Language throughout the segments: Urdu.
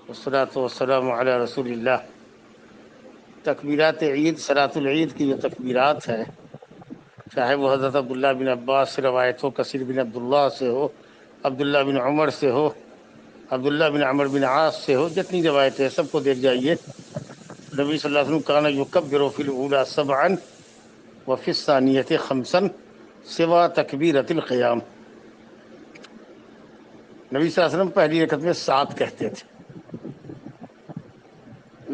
والصلاة والسلام علی رسول اللہ۔ تکبیرات عید، صلاۃ العید کی جو تکبیرات ہیں، چاہے وہ حضرت عبداللہ بن عباس سے روایت ہو، کثیر بن عبداللہ سے ہو، عبداللہ بن عمر سے ہو، عبداللہ بن عمر بن عاص سے ہو، جتنی روایتیں ہیں سب کو دیکھ جائیے۔ نبی صلی اللہ علیہ وسلم کان یکبر فی الاولی سبعا وفی الثانیۃ خمسا سوا تکبیرۃ القیام۔ نبی صلی اللہ علیہ وسلم پہلی رکعت میں 7 کہتے تھے۔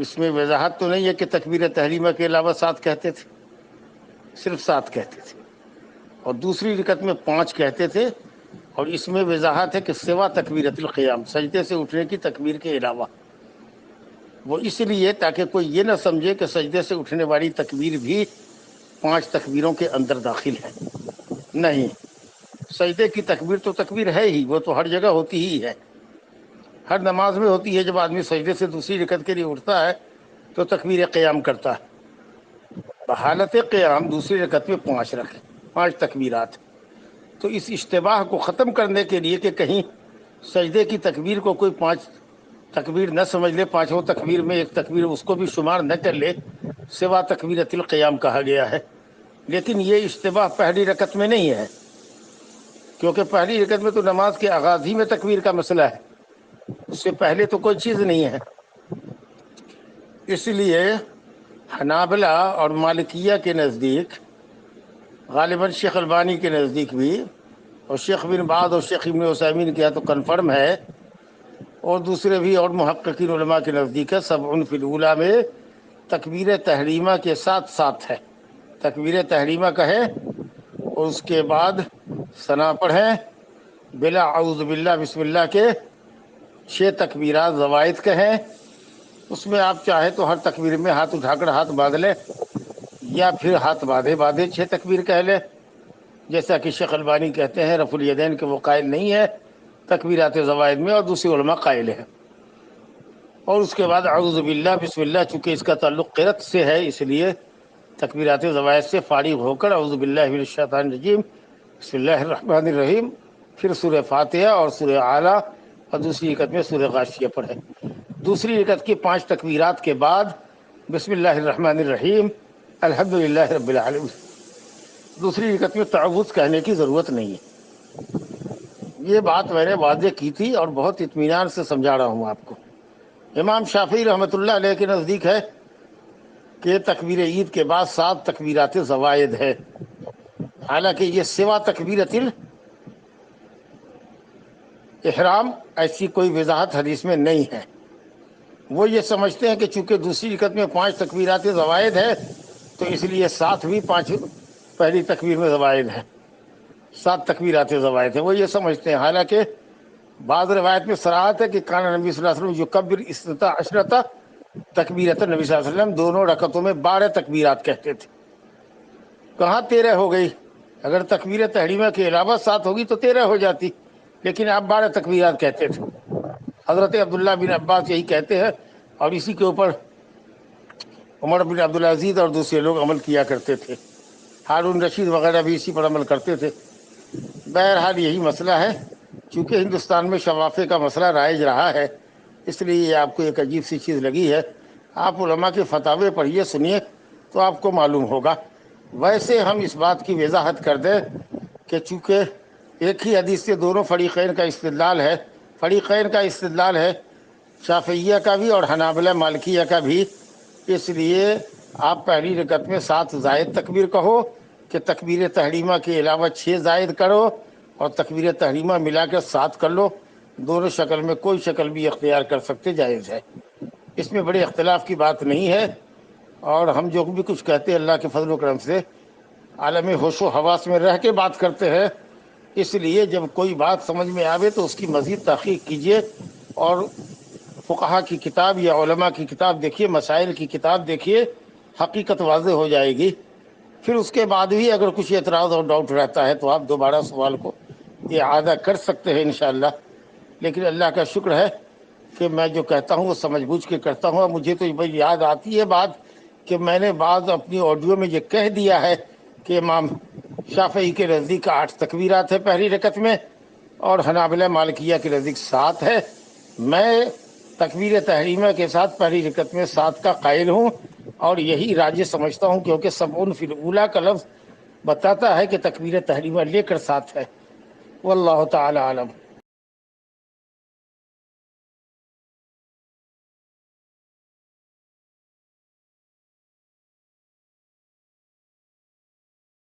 اس میں وضاحت تو نہیں ہے کہ تکبیر تحریمہ کے علاوہ 7 کہتے تھے، صرف 7 کہتے تھے، اور دوسری رکعت میں 5 کہتے تھے، اور اس میں وضاحت ہے کہ سوا تکبیرۃ القیام، سجدے سے اٹھنے کی تکبیر کے علاوہ۔ وہ اس لیے تاکہ کوئی یہ نہ سمجھے کہ سجدے سے اٹھنے والی تکبیر بھی 5 تکبیروں کے اندر داخل ہے۔ نہیں، سجدے کی تکبیر تو تکبیر ہے ہی، وہ تو ہر جگہ ہوتی ہی ہے، ہر نماز میں ہوتی ہے۔ جب آدمی سجدے سے دوسری رکعت کے لیے اٹھتا ہے تو تکبیر قیام کرتا ہے۔ بحالت قیام دوسری رکعت میں 5 رکھے، 5 تکبیرات۔ تو اس اشتباہ کو ختم کرنے کے لیے کہ کہیں سجدے کی تکبیر کو کوئی 5 تکبیر نہ سمجھ لے، 5ویں تکبیر میں ایک تکبیر اس کو بھی شمار نہ کر لے، سوا تکبیرۃ القیام کہا گیا ہے۔ لیکن یہ اشتباہ پہلی رکعت میں نہیں ہے، کیونکہ پہلی رکعت میں تو نماز کے آغاز ہی میں تکبیر کا مسئلہ ہے، اس سے پہلے تو کوئی چیز نہیں ہے۔ اس لیے حنابلہ اور مالکیہ کے نزدیک، غالباً شیخ البانی کے نزدیک بھی، اور شیخ بن باز اور شیخ ابن عثیمین کے تو کنفرم ہے، اور دوسرے بھی اور محققین علماء کے نزدیک ہے، سبع فی الاولی میں تکبیر تحریمہ کے ساتھ ساتھ ہے۔ تکبیر تحریمہ کہے اور اس کے بعد ثنا پڑھیں، بلا اعوذ باللہ بسم اللہ کے 6 تکبیرات زوائد کہیں۔ اس میں آپ چاہے تو ہر تکبیر میں ہاتھ اٹھا کر ہاتھ باندھ لیں، یا پھر ہاتھ باندھے باندھے 6 تکبیر کہہ لیں، جیسا کہ شیخ البانی کہتے ہیں رفع الیدین کے وہ قائل نہیں ہے تکبیرات زوائد میں، اور دوسری علماء قائل ہیں۔ اور اس کے بعد اعوذ باللہ بسم اللہ، چونکہ اس کا تعلق قرأت سے ہے، اس لیے تکبیرات زوائد سے فارغ ہو کر اعوذ باللہ من الشیطان الرجیم بسم اللہ الرحمن الرحیم، پھر سورہ فاتحہ اور سورہ اعلیٰ، اور دوسری رکعت میں سورہ غاشیہ پڑھیں۔ دوسری رکعت کی 5 تکبیرات کے بعد بسم اللہ الرحمن الرحیم الحمدللہ رب العالمین، دوسری رکعت میں تعوذ کہنے کی ضرورت نہیں ہے۔ یہ بات میں نے واضح کی تھی اور بہت اطمینان سے سمجھا رہا ہوں آپ کو۔ امام شافعی رحمۃ اللہ علیہ کے نزدیک ہے کہ تکبیر عید کے بعد 7 تکبیرات زوائد ہے، حالانکہ یہ سوا تکبیرۃ احرام ایسی کوئی وضاحت حدیث میں نہیں ہے۔ وہ یہ سمجھتے ہیں کہ چونکہ دوسری رکعت میں 5 تکبیرات زوائد ہے تو اس لیے 7 بھی 5 پہلی تکبیر میں زوائد ہے، 7 تکبیرات زوائد ہیں، وہ یہ سمجھتے ہیں۔ حالانکہ بعض روایت میں صراحت ہے کہ کان نبی صلی اللہ علیہ وسلم یکبر اثنتا عشرۃ تکبیرۃ، نبی صلی اللہ علیہ وسلم دونوں رکعتوں میں 12 تکبیرات کہتے تھے۔ کہاں 13 ہو گئی؟ اگر تکبیر تحریمہ کے علاوہ 7 ہوگی تو 13 ہو جاتی، لیکن آپ 12 تکبیرات کہتے تھے۔ حضرت عبداللہ بن عباس یہی کہتے ہیں، اور اسی کے اوپر عمر بن عبدالعزیز اور دوسرے لوگ عمل کیا کرتے تھے، ہارون رشید وغیرہ بھی اسی پر عمل کرتے تھے۔ بہرحال یہی مسئلہ ہے، چونکہ ہندوستان میں شفافے کا مسئلہ رائج رہا ہے، اس لیے یہ آپ کو ایک عجیب سی چیز لگی ہے۔ آپ علماء کے فتاوے پڑھیے، سنیے، تو آپ کو معلوم ہوگا۔ ویسے ہم اس بات کی وضاحت کر دیں کہ چونکہ ایک ہی حدیث سے دونوں فریقین کا استدلال ہے، فریقین کا استدلال ہے شافعیہ کا بھی اور حنابلہ مالکیہ کا بھی، اس لیے آپ پہلی رکعت میں 7 زائد تکبیر کہو کہ تکبیر تحریمہ کے علاوہ 6 زائد کرو، اور تکبیر تحریمہ ملا کر 7 کر لو، دونوں شکل میں کوئی شکل بھی اختیار کر سکتے، جائز ہے، اس میں بڑے اختلاف کی بات نہیں ہے۔ اور ہم جو بھی کچھ کہتے ہیں اللہ کے فضل و کرم سے عالم ہوش و حواس میں رہ کے بات کرتے ہیں، اس لیے جب کوئی بات سمجھ میں آوے تو اس کی مزید تحقیق کیجیے، اور فقہا کی کتاب یا علماء کی کتاب دیکھیے، مسائل کی کتاب دیکھیے، حقیقت واضح ہو جائے گی۔ پھر اس کے بعد بھی اگر کچھ اعتراض اور ڈاؤٹ رہتا ہے تو آپ دوبارہ سوال کو اعادہ کر سکتے ہیں انشاءاللہ۔ لیکن اللہ کا شکر ہے کہ میں جو کہتا ہوں وہ سمجھ بوجھ کے کرتا ہوں، اور مجھے تو یاد آتی ہے بات کہ میں نے بعض اپنی آڈیو میں یہ کہہ دیا ہے کہ امام شافعی کے نزدیک 8 تکبیرات ہے پہلی رکعت میں، اور حنابلہ مالکیہ کے نزدیک 7 ہے۔ میں تکبیر تحریمہ کے ساتھ پہلی رکعت میں 7 کا قائل ہوں، اور یہی راجح سمجھتا ہوں، کیونکہ 70 فی الاولیٰ کا لفظ بتاتا ہے کہ تکبیر تحریمہ لے کر 7 ہے۔ واللہ تعالی عالم۔